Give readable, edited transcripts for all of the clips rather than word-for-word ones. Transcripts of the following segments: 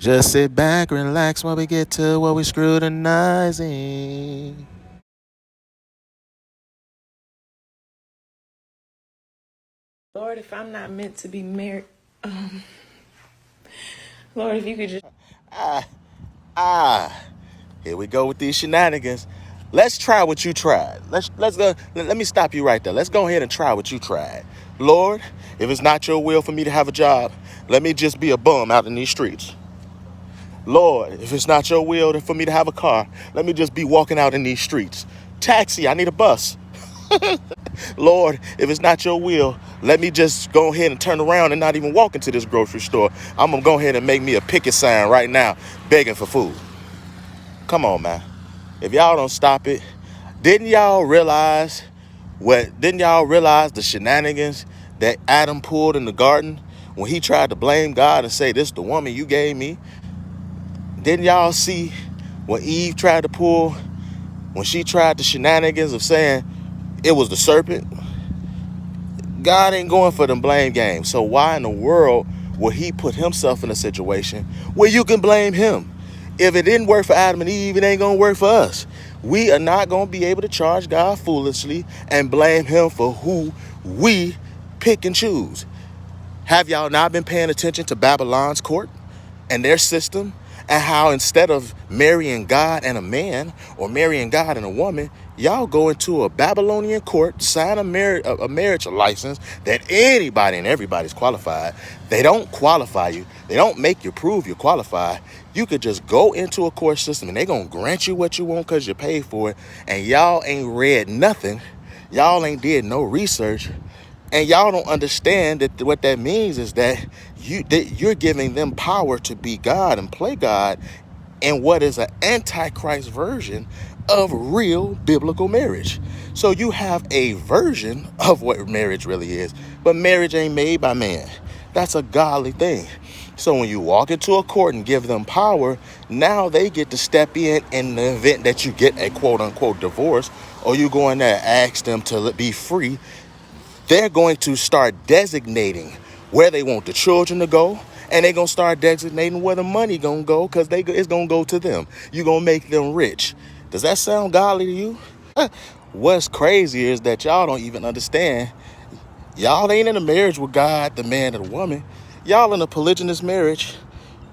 Just sit back, relax while we get to what we scrutinizing. Lord, if I'm not meant to be married, Lord, if you could just. Here we go with these shenanigans. Let's try what you tried. Let's go. Let me stop you right there. Let's go ahead and try what you tried. Lord, if it's not your will for me to have a job, let me just be a bum out in these streets. Lord, if it's not your will for me to have a car, let me just be walking out in these streets. Taxi, I need a bus. Lord, if it's not your will, let me just go ahead and turn around and not even walk into this grocery store. I'm going to go ahead and make me a picket sign right now begging for food. Come on, man. If y'all don't stop it, didn't y'all realize the shenanigans that Adam pulled in the garden when he tried to blame God and say, this is the woman you gave me? Didn't y'all see what Eve tried to pull when she tried the shenanigans of saying it was the serpent? God ain't going for them blame games. So why in the world would he put himself in a situation where you can blame him? If it didn't work for Adam and Eve, it ain't going to work for us. We are not going to be able to charge God foolishly and blame him for who we pick and choose. Have y'all not been paying attention to Babylon's court and their system, and how instead of marrying God and a man or marrying God and a woman, y'all go into a Babylonian court, sign a marriage license that anybody and everybody's qualified. They don't qualify you. They don't make you prove you're qualified. You could just go into a court system and they're going to grant you what you want because you paid for it. And y'all ain't read nothing. Y'all ain't did no research. And y'all don't understand that what that means is that you're giving them power to be God and play God in what is an antichrist version of real biblical marriage. So you have a version of what marriage really is, but marriage ain't made by man. That's a godly thing. So when you walk into a court and give them power, now they get to step in the event that you get a quote unquote divorce, or you go in there and ask them to be free. They're going to start designating where they want the children to go, and they're going to start designating where the money going to go because it's going to go to them. You're going to make them rich. Does that sound godly to you? What's crazy is that y'all don't even understand. Y'all ain't in a marriage with God, the man and the woman. Y'all in a polygynous marriage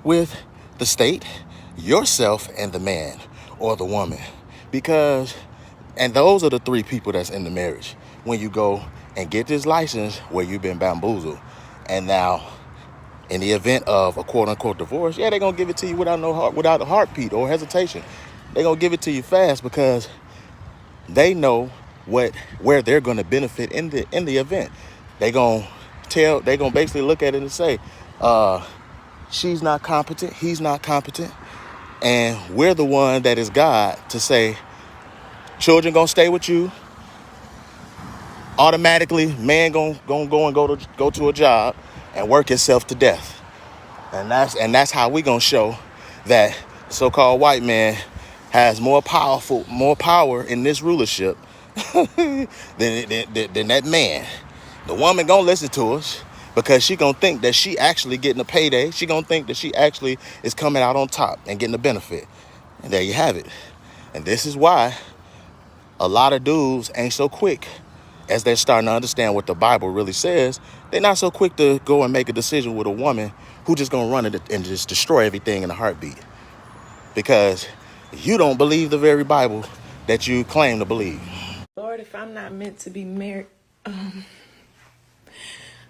with the state, yourself, and the man or the woman. And those are the three people that's in the marriage. When you go and get this license where you've been bamboozled, and now in the event of a quote unquote divorce, yeah, they're gonna give it to you without a heartbeat or hesitation. They're gonna give it to you fast because they know where they're gonna benefit in the event. They're gonna basically look at it and say, she's not competent, he's not competent, and we're the one that is God to say, children gonna stay with you. Automatically, man gonna go to a job and work himself to death, and that's how we gonna show that so-called white man has more power in this rulership than that man. The woman gonna listen to us because she gonna think that she actually getting a payday. She gonna think that she actually is coming out on top and getting a benefit, and there you have it. And this is why a lot of dudes ain't so quick as they're starting to understand what the Bible really says. They're not so quick to go and make a decision with a woman who just gonna run it and just destroy everything in a heartbeat, because you don't believe the very Bible that you claim to believe. Lord, if I'm not meant to be married,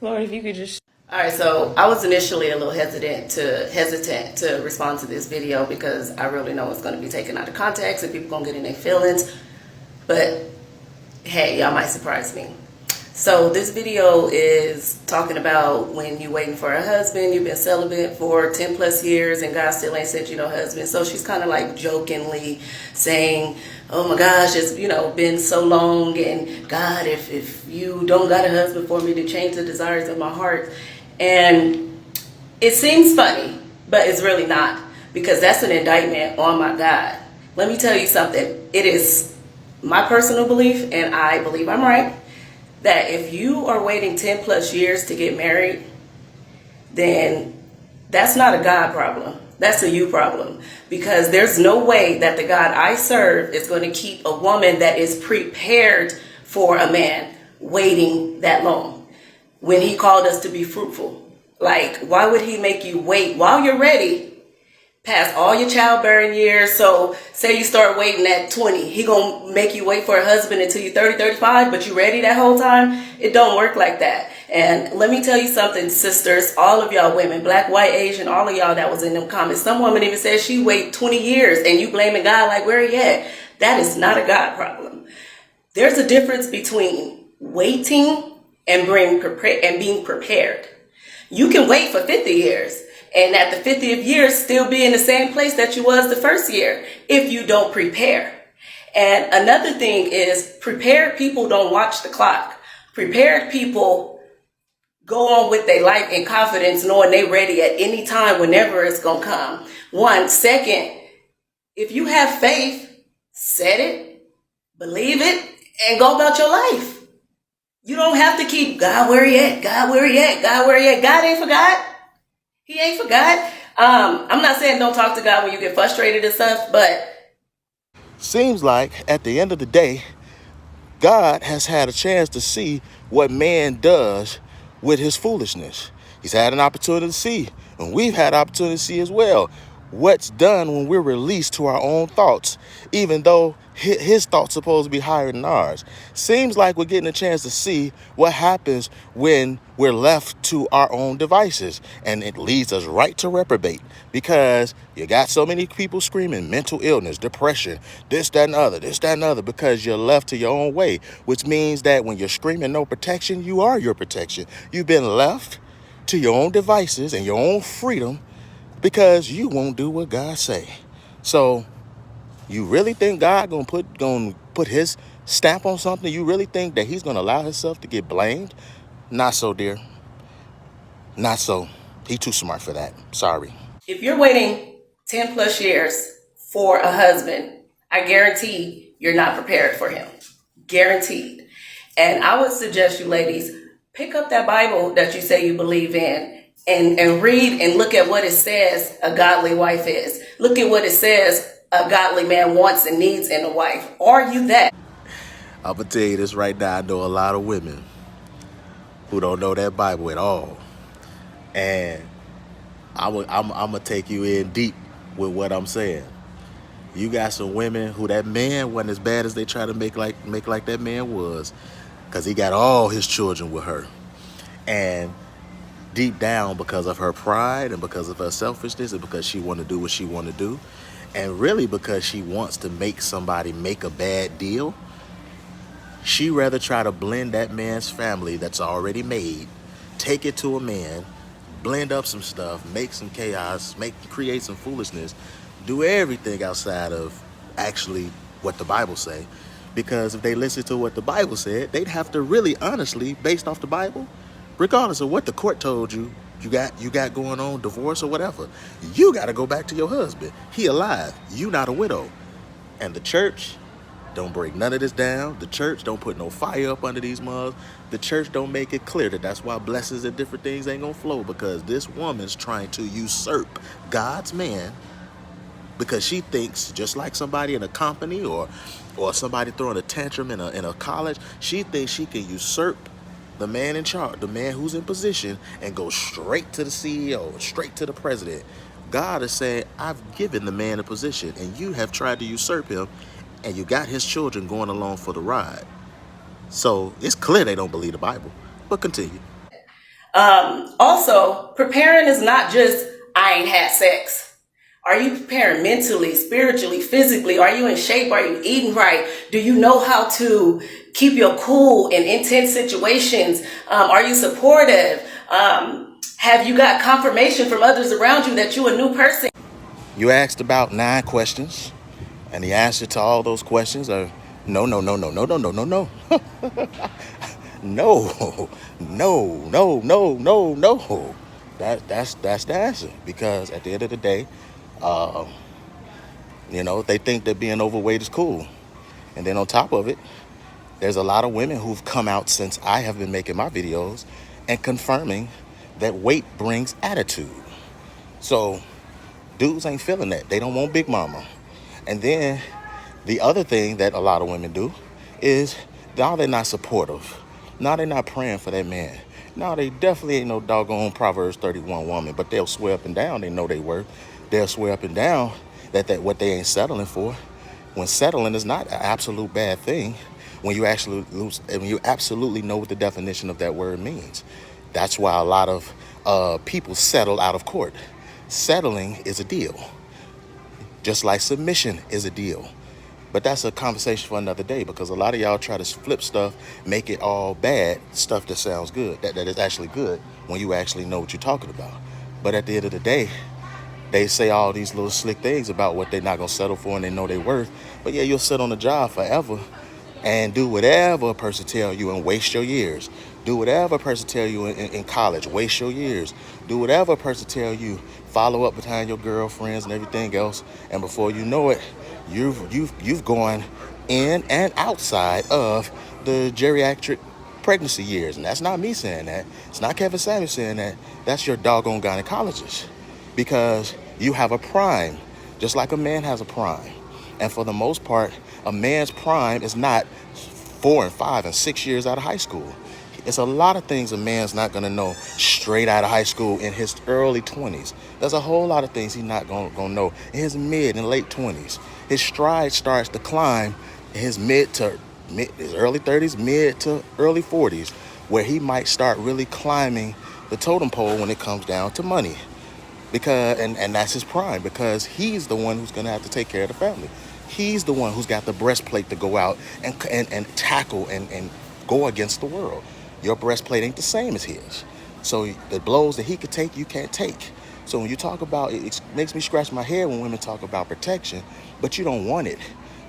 Lord, if you could just. All right, so I was initially a little hesitant to respond to this video because I really know it's going to be taken out of context and people going to get in their feelings. But hey, y'all might surprise me. So this video is talking about when you're waiting for a husband, you've been celibate for 10 plus years and God still ain't sent you no husband. So she's kind of like jokingly saying, oh my gosh, it's been so long, and God, if you don't got a husband for me to change the desires of my heart. And it seems funny, but it's really not, because that's an indictment on my God. Let me tell you something. It is my personal belief, and I believe I'm right, that if you are waiting 10 plus years to get married, then that's not a God problem. That's a you problem, because there's no way that the God I serve is going to keep a woman that is prepared for a man waiting that long when he called us to be fruitful. Like, why would he make you wait while you're ready past all your childbearing years? So say you start waiting at 20, he gonna make you wait for a husband until you're 30, 35, but you ready that whole time? It don't work like that. And let me tell you something, sisters, all of y'all women, black, white, Asian, all of y'all that was in them comments. Some woman even said she wait 20 years and you blaming God like, where he at? That is not a God problem. There's a difference between waiting and being prepared. You can wait for 50 years and at the 50th year still be in the same place that you was the first year if you don't prepare. And another thing is, prepared people don't watch the clock. Prepared people go on with their life in confidence, knowing they're ready at any time, whenever it's going to come. One. Second, if you have faith, set it, believe it, and go about your life. You don't have to keep, God, where he at? God, where he at? God, where he at? God ain't forgot. He ain't forgot. I'm not saying don't talk to God when you get frustrated and stuff, but Seems like at the end of the day, God has had a chance to see what man does with his foolishness. He's had an opportunity to see, and we've had opportunity to see as well, what's done when we're released to our own thoughts, even though his thoughts are supposed to be higher than ours. Seems like we're getting a chance to see what happens when we're left to our own devices, and it leads us right to reprobate, because you got so many people screaming mental illness, depression, this, that, and other, this, that, and other, because you're left to your own way, which means that when you're screaming no protection, you are your protection. You've been left to your own devices and your own freedom because you won't do what God say. So you really think God gonna put his stamp on something? You really think that he's gonna allow himself to get blamed? Not so, dear. Not so. He too smart for that. Sorry. if you're waiting 10 plus years for a husband, I guarantee you're not prepared for him. Guaranteed. And I would suggest you ladies, pick up that Bible that you say you believe in and read and look at what it says a godly wife is. Look at what it says a godly man wants and needs in a wife. Are you that? I'm gonna tell you this right now. I know a lot of women who don't know that Bible at all. And I'm gonna take you in deep with what I'm saying. You got some women who that man wasn't as bad as they try to make like that man was, because he got all his children with her. And deep down, because of her pride and because of her selfishness and because she want to do what she want to do, and really because she wants to make somebody make a bad deal, she rather try to blend that man's family that's already made, take it to a man, blend up some stuff, make some chaos, create some foolishness, do everything outside of actually what the Bible say. Because if they listen to what the Bible said, they'd have to really honestly, based off the Bible, regardless of what the court told you, you got going on, divorce or whatever, you got to go back to your husband. He alive. You not a widow. And the church don't break none of this down. The church don't put no fire up under these mugs. The church don't make it clear that that's why blessings and different things ain't gonna flow, because this woman's trying to usurp God's man, because she thinks, just like somebody in a company or somebody throwing a tantrum in a college, she thinks she can usurp the man in charge, the man who's in position, and go straight to the CEO, straight to the president. God is saying, I've given the man a position, and you have tried to usurp him, and you got his children going along for the ride. So it's clear they don't believe the Bible. But continue. Also, preparing is not just, I ain't had sex. Are you preparing mentally, spiritually, physically? Are you in shape? Are you eating right? Do you know how to keep your cool in intense situations? Are you supportive? Have you got confirmation from others around you that you're a new person? You asked about 9 questions, and the answer to all those questions are no, no, no, no, no, no, no, no, no. No, no, no, no, no, no. That's the answer. Because at the end of the day, they think that being overweight is cool. And then on top of it, there's a lot of women who've come out since I have been making my videos and confirming that weight brings attitude. So Dudes ain't feeling that. They don't want big mama. And then the other thing that a lot of women do is now they're not supportive. Now they're not praying for that man. Now they definitely ain't no doggone Proverbs 31 woman, but they'll swear up and down they know they worth. They'll swear up and down that what they ain't settling for. When settling is not an absolute bad thing, when you actually when you absolutely know what the definition of that word means. That's why a lot of people settle out of court. Settling is a deal, just like submission is a deal. But that's a conversation for another day, because a lot of y'all try to flip stuff, make it all bad, stuff that sounds good, that is actually good when you actually know what you're talking about. But at the end of the day, they say all these little slick things about what they're not going to settle for and they know their worth. But yeah, you'll sit on the job forever and do whatever a person tell you and waste your years. Do whatever a person tell you in college, waste your years. Do whatever a person tell you, follow up behind your girlfriends and everything else. And before you know it, you've gone in and outside of the geriatric pregnancy years. And that's not me saying that. It's not Kevin Samuels saying that. That's your doggone gynecologist. Because you have a prime, just like a man has a prime. And for the most part, a man's prime is not 4 and 5 and 6 years out of high school. It's a lot of things a man's not going to know straight out of high school in his early 20s. There's a whole lot of things he's not going to know in his mid and late 20s. His stride starts to climb in his his early 30s, mid to early 40s, where he might start really climbing the totem pole when it comes down to money. Because and that's his prime, because he's the one who's going to have to take care of the family. He's the one who's got the breastplate to go out and tackle and go against the world. Your breastplate ain't the same as his. So the blows that he could take, you can't take. So when you talk about it, it makes me scratch my head when women talk about protection, but you don't want it.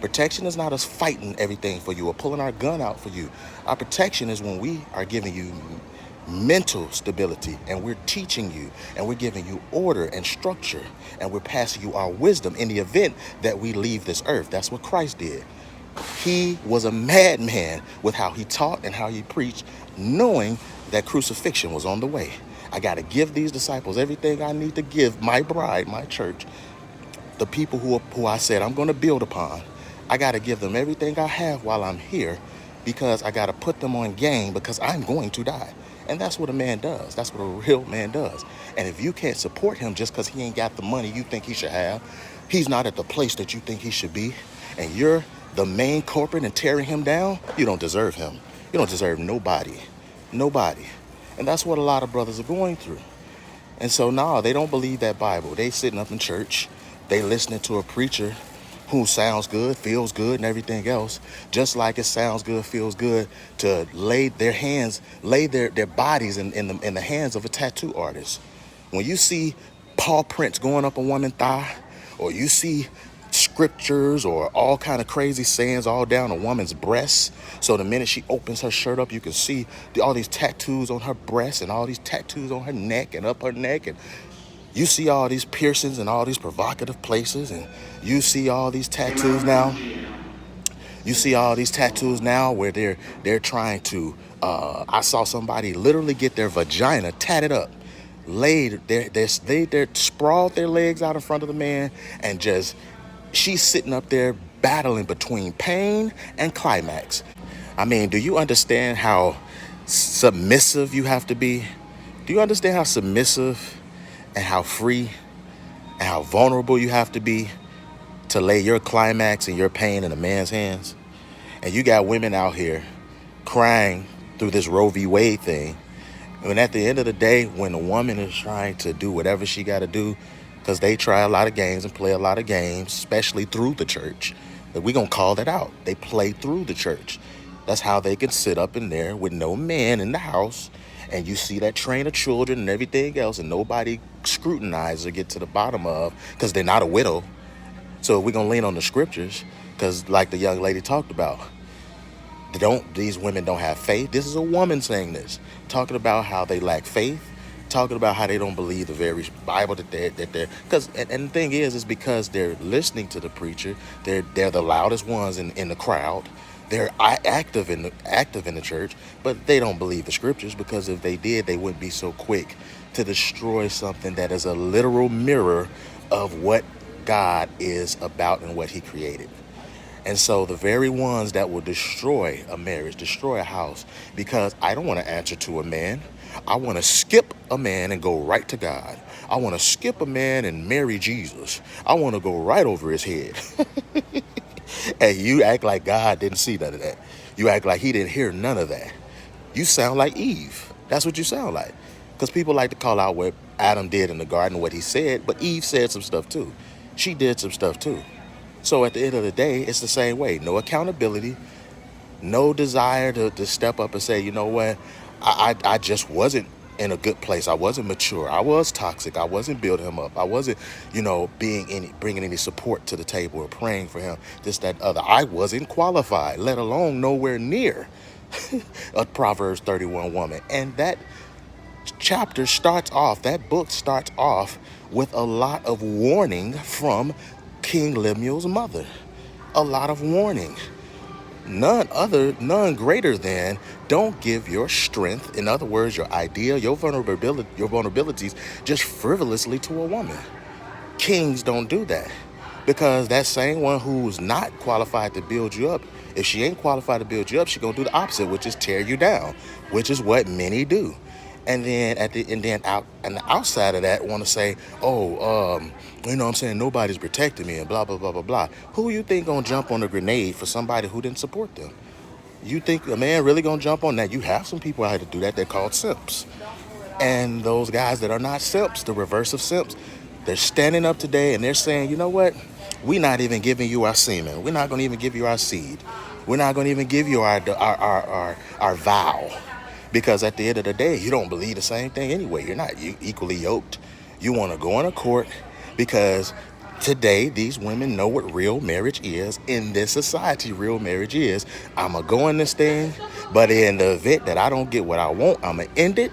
Protection is not us fighting everything for you or pulling our gun out for you. Our protection is when we are giving you mental stability, and we're teaching you, and we're giving you order and structure, and we're passing you our wisdom in the event that we leave this earth. That's what Christ did. He was a madman with how he taught and how he preached, knowing that crucifixion was on the way. I got to give these disciples everything I need to give my bride, my church, the people who I said I'm going to build upon. I got to give them everything I have while I'm here, because I got to put them on game, because I'm going to die. And that's what a man does. That's what a real man does. And if you can't support him just because he ain't got the money you think he should have, he's not at the place that you think he should be, and you're the main culprit and tearing him down, you don't deserve him. You don't deserve nobody. Nobody. And that's what a lot of brothers are going through. And so now they don't believe that Bible. They sitting up in church. They listening to a preacher who sounds good, feels good, and everything else, just like it sounds good, feels good to lay their bodies in the hands of a tattoo artist. When you see paw prints going up a woman's thigh, or you see scriptures or all kind of crazy sayings all down a woman's breasts, so the minute she opens her shirt up, you can see all these tattoos on her breasts and all these tattoos on her neck and up her neck, and you see all these piercings and all these provocative places, and you see all these tattoos now. You see all these tattoos now where they're trying to. I saw somebody literally get their vagina tatted up, they sprawled their legs out in front of the man, and just she's sitting up there battling between pain and climax. I mean, do you understand how submissive you have to be? Do you understand how submissive and how free and how vulnerable you have to be to lay your climax and your pain in a man's hands? And you got women out here crying through this Roe v. Wade thing. And at the end of the day, when a woman is trying to do whatever she got to do, because they try a lot of games and play a lot of games, especially through the church, but we're going to call that out. They play through the church. That's how they can sit up in there with no man in the house, and you see that train of children and everything else, and nobody scrutinizes or get to the bottom of, because they're not a widow. So we're going to lean on the scriptures, because like the young lady talked about, these women don't have faith. This is a woman saying this, talking about how they lack faith, talking about how they don't believe the very Bible that they're because and the thing is because they're listening to the preacher. They're the loudest ones in the crowd. They're active in the church, but they don't believe the scriptures, because if they did, they wouldn't be so quick to destroy something that is a literal mirror of what God is about and what he created. And so the very ones that will destroy a marriage, destroy a house, because I don't want to answer to a man. I want to skip a man and go right to God. I want to skip a man and marry Jesus. I want to go right over his head. And you act like God didn't see none of that. You act like he didn't hear none of that. You sound like Eve. That's what you sound like. Because people like to call out what Adam did in the garden, what he said, but Eve said some stuff too. She did some stuff too. So at the end of the day, it's the same way. No accountability, no desire to step up and say, you know what, I just wasn't in a good place. I wasn't mature. I was toxic. I wasn't building him up. I wasn't, bringing any support to the table or praying for him, this, that, other. I wasn't qualified, let alone nowhere near a Proverbs 31 woman. And that that book starts off with a lot of warning from King Lemuel's mother. A lot of warning. None greater than don't give your strength, in other words, your idea, your vulnerabilities, just frivolously to a woman. Kings don't do that, because that same one who's not qualified to build you up, if she ain't qualified to build you up, she's gonna do the opposite, which is tear you down, which is what many do. And then on the outside of that, want to say, nobody's protecting me and blah blah blah blah blah. Who you think gonna jump on a grenade for somebody who didn't support them? You think a man really gonna jump on that? You have some people out here to do that. They're called simps. And those guys that are not simps, the reverse of simps, they're standing up today and they're saying, you know what? We're not even giving you our semen. We're not gonna even give you our seed. We're not gonna even give you our vow. Because at the end of the day, you don't believe the same thing anyway. You're not equally yoked. You want to go in a court because today these women know what real marriage is. In this society, real marriage is, I'm going to go in this thing, but in the event that I don't get what I want, I'm going to end it.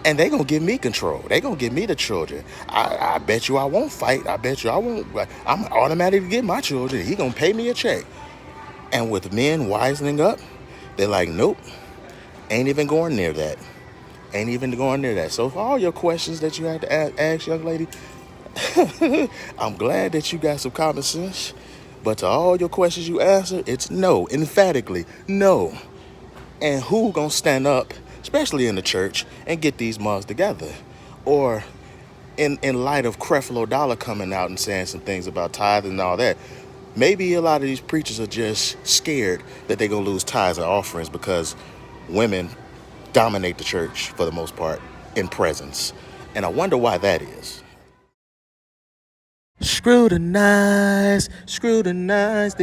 And they're going to give me control. They're going to give me the children. I bet you I won't fight. I bet you I won't. I'm automatically get my children. He going to pay me a check. And with men wisening up, they're like, nope. Ain't even going near that. Ain't even going near that. So for all your questions that you had to ask, young lady, I'm glad that you got some common sense. But to all your questions you answer, it's no. Emphatically, no. And who gonna stand up, especially in the church, and get these mugs together? Or in light of Creflo Dollar coming out and saying some things about tithing and all that, maybe a lot of these preachers are just scared that they're gonna lose tithes and offerings because women dominate the church for the most part in presence. And I wonder why that is. Scrutinize this.